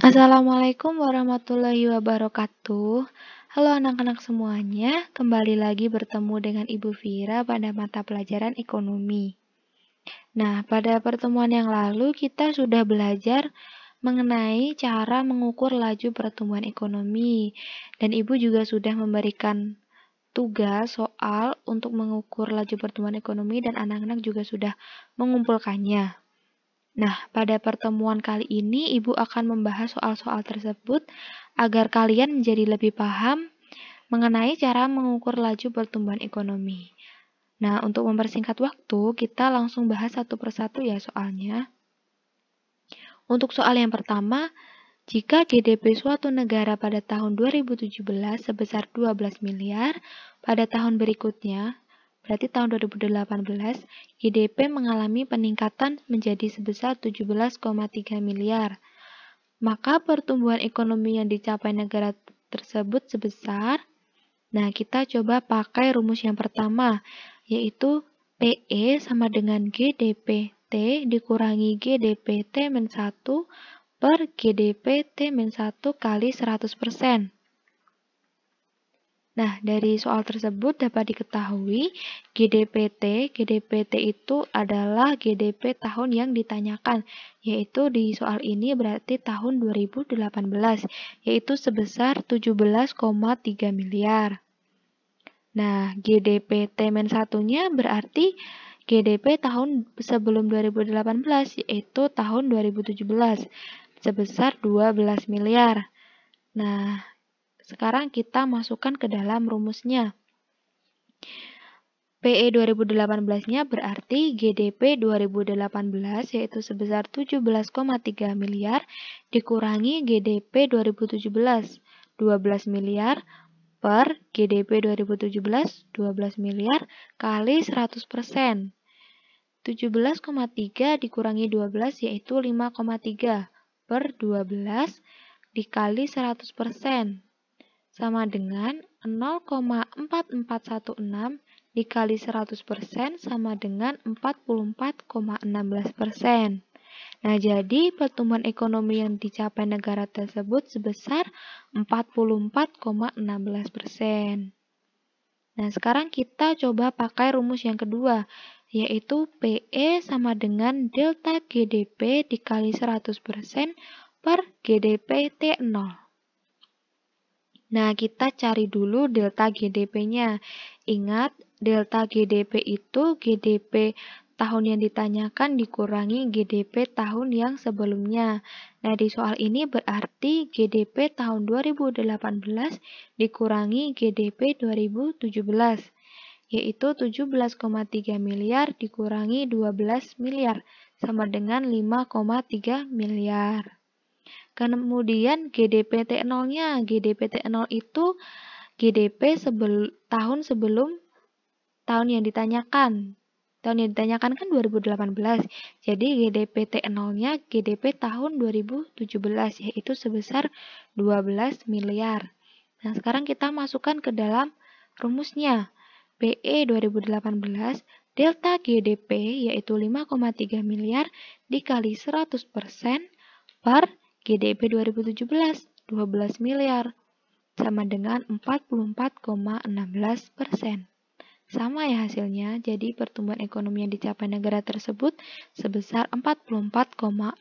Assalamualaikum warahmatullahi wabarakatuh. Halo anak-anak semuanya, kembali lagi bertemu dengan Ibu Vira pada mata pelajaran ekonomi. Nah, pada pertemuan yang lalu kita sudah belajar mengenai cara mengukur laju pertumbuhan ekonomi, dan Ibu juga sudah memberikan tugas soal untuk mengukur laju pertumbuhan ekonomi dan anak-anak juga sudah mengumpulkannya. Nah, pada pertemuan kali ini Ibu akan membahas soal-soal tersebut agar kalian menjadi lebih paham mengenai cara mengukur laju pertumbuhan ekonomi. Nah, untuk mempersingkat waktu, kita langsung bahas satu persatu ya soalnya. Untuk soal yang pertama, jika GDP suatu negara pada tahun 2017 sebesar 12 miliar, pada tahun berikutnya, berarti tahun 2018, GDP mengalami peningkatan menjadi sebesar 17,3 miliar. Maka pertumbuhan ekonomi yang dicapai negara tersebut sebesar, nah kita coba pakai rumus yang pertama, yaitu PE sama dengan GDP T dikurangi GDP T-1 per GDP T-1 kali 100%. Nah, dari soal tersebut dapat diketahui GDP-T itu adalah GDP tahun yang ditanyakan, yaitu di soal ini berarti tahun 2018, yaitu sebesar 17,3 miliar. Nah, GDP T-1-nya berarti GDP tahun sebelum 2018, yaitu tahun 2017, sebesar 12 miliar. Nah, sekarang kita masukkan ke dalam rumusnya. PE 2018-nya berarti GDP 2018 yaitu sebesar 17,3 miliar dikurangi GDP 2017 12 miliar per GDP 2017 12 miliar kali 100%. 17,3 dikurangi 12 yaitu 5,3 per 12 dikali 100%. Sama dengan 0,4416 dikali 100% sama dengan 44,16%. Nah, jadi pertumbuhan ekonomi yang dicapai negara tersebut sebesar 44,16%. Nah, sekarang kita coba pakai rumus yang kedua, yaitu PE sama dengan delta GDP dikali 100% per GDP T0. Nah, kita cari dulu delta GDP-nya. Ingat, delta GDP itu GDP tahun yang ditanyakan dikurangi GDP tahun yang sebelumnya. Nah, di soal ini berarti GDP tahun 2018 dikurangi GDP 2017, yaitu 17,3 miliar dikurangi 12 miliar, sama dengan 5,3 miliar. Kemudian GDP T0-nya, GDP T0 itu GDP tahun sebelum tahun yang ditanyakan. Tahun yang ditanyakan kan 2018. Jadi GDP T0-nya GDP tahun 2017 yaitu sebesar 12 miliar. Nah, sekarang kita masukkan ke dalam rumusnya. PE 2018 delta GDP yaitu 5,3 miliar dikali 100% per GDP 2017, 12 miliar, sama dengan 44,16%. Sama ya hasilnya, jadi pertumbuhan ekonomi yang dicapai negara tersebut sebesar 44,16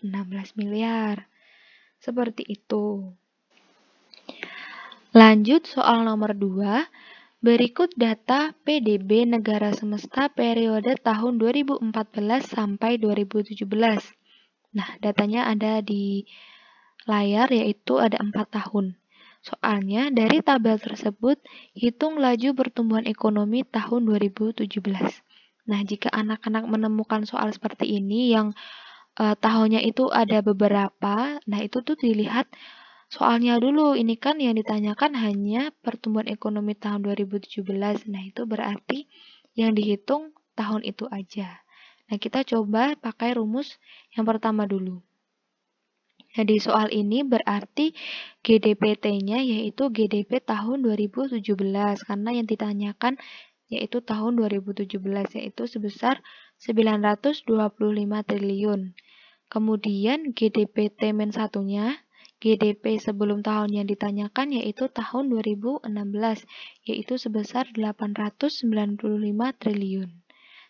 miliar. Seperti itu. Lanjut soal nomor 2. Berikut data PDB negara semesta periode tahun 2014 sampai 2017. Nah, datanya ada di layar yaitu ada 4 tahun. Soalnya dari tabel tersebut hitung laju pertumbuhan ekonomi tahun 2017. Nah, jika anak-anak menemukan soal seperti ini yang tahunnya itu ada beberapa, nah itu tuh dilihat soalnya dulu. Ini kan yang ditanyakan hanya pertumbuhan ekonomi tahun 2017. Nah, itu berarti yang dihitung tahun itu aja. Nah, kita coba pakai rumus yang pertama dulu. Nah, di soal ini berarti GDP-T-nya yaitu GDP tahun 2017 karena yang ditanyakan yaitu tahun 2017 yaitu sebesar 925 triliun. Kemudian GDP T-1-nya GDP sebelum tahun yang ditanyakan yaitu tahun 2016, yaitu sebesar 895 triliun.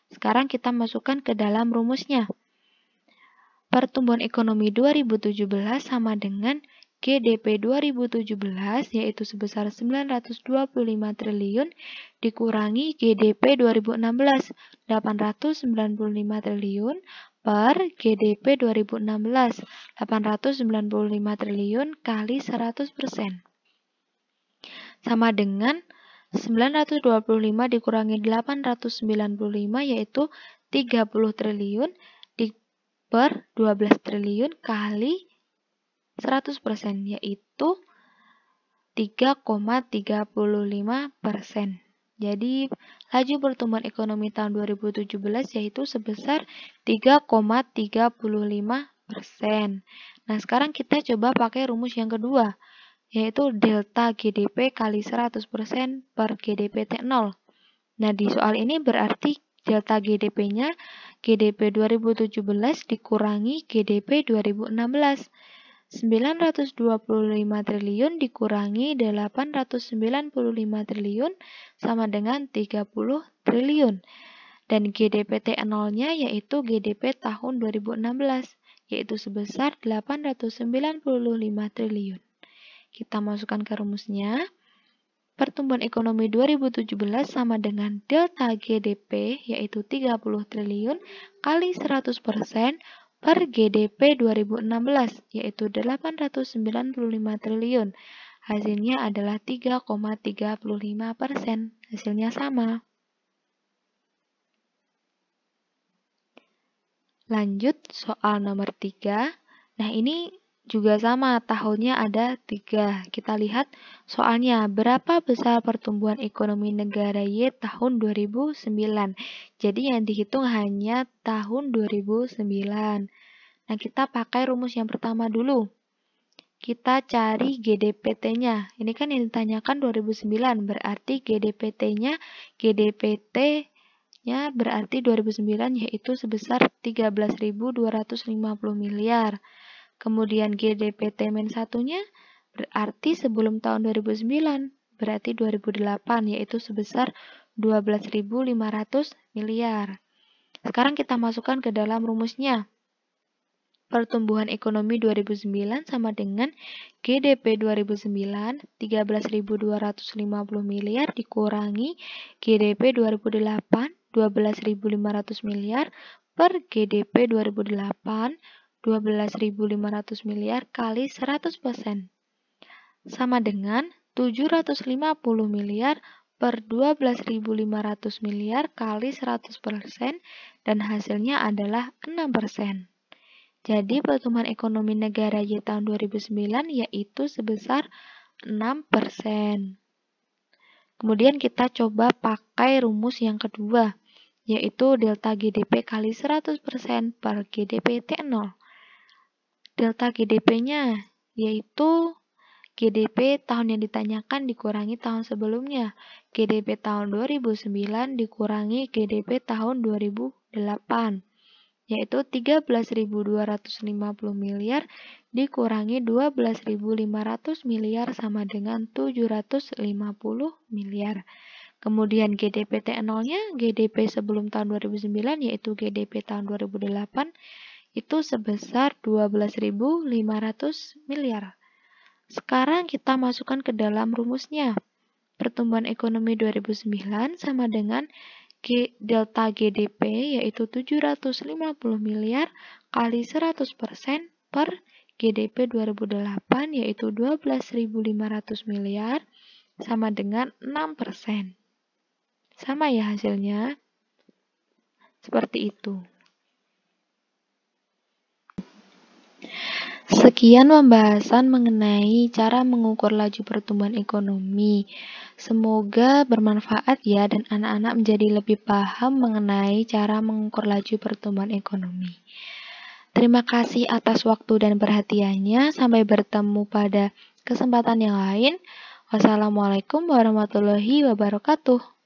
Sekarang kita masukkan ke dalam rumusnya. Pertumbuhan ekonomi 2017 sama dengan GDP 2017 yaitu sebesar 925 triliun dikurangi GDP 2016 895 triliun per GDP 2016 895 triliun kali 100%. Sama dengan 925 dikurangi 895 yaitu 30 triliun per 12 triliun kali 100% yaitu 3,35%. Jadi laju pertumbuhan ekonomi tahun 2017 yaitu sebesar 3,35%. Nah, sekarang kita coba pakai rumus yang kedua, yaitu delta GDP kali 100% per GDP T0. Nah, di soal ini berarti delta GDP-nya GDP 2017 dikurangi GDP 2016. 925 triliun dikurangi 895 triliun sama dengan 30 triliun. Dan GDP T0-nya yaitu GDP tahun 2016, yaitu sebesar 895 triliun. Kita masukkan ke rumusnya. Pertumbuhan ekonomi 2017 sama dengan delta GDP yaitu 30 triliun kali 100% per GDP 2016 yaitu 895 triliun. Hasilnya adalah 3,35%. Hasilnya sama. Lanjut soal nomor 3. Nah, ini juga sama, tahunnya ada 3. Kita lihat soalnya, berapa besar pertumbuhan ekonomi negara Y tahun 2009. Jadi yang dihitung hanya tahun 2009. Nah, kita pakai rumus yang pertama dulu. Kita cari GDPT-nya. Ini kan yang ditanyakan 2009, berarti GDPT-nya, GDPT-nya berarti 2009 yaitu sebesar 13.250 miliar. Kemudian GDP T-1-nya berarti sebelum tahun 2009, berarti 2008, yaitu sebesar 12.500 miliar. Sekarang kita masukkan ke dalam rumusnya. Pertumbuhan ekonomi 2009 sama dengan GDP 2009, 13.250 miliar dikurangi GDP 2008, 12.500 miliar per GDP 2008, 12.500 miliar kali 100% sama dengan 750 miliar per 12.500 miliar kali 100% dan hasilnya adalah 6%. Jadi pertumbuhan ekonomi negara Y tahun 2009 yaitu sebesar 6%. Kemudian kita coba pakai rumus yang kedua, yaitu delta GDP kali 100% per GDP T0. Delta GDP-nya yaitu GDP tahun yang ditanyakan dikurangi tahun sebelumnya. GDP tahun 2009 dikurangi GDP tahun 2008, yaitu 13.250 miliar dikurangi 12.500 miliar sama dengan 750 miliar. Kemudian GDP T0-nya, GDP sebelum tahun 2009 yaitu GDP tahun 2008, itu sebesar 12.500 miliar. Sekarang kita masukkan ke dalam rumusnya. Pertumbuhan ekonomi 2009 sama dengan delta GDP yaitu 750 miliar kali 100% per GDP 2008 yaitu 12.500 miliar sama dengan 6%. Sama ya hasilnya? Seperti itu. Sekian pembahasan mengenai cara mengukur laju pertumbuhan ekonomi. Semoga bermanfaat ya dan anak-anak menjadi lebih paham mengenai cara mengukur laju pertumbuhan ekonomi. Terima kasih atas waktu dan perhatiannya. Sampai bertemu pada kesempatan yang lain. Wassalamualaikum warahmatullahi wabarakatuh.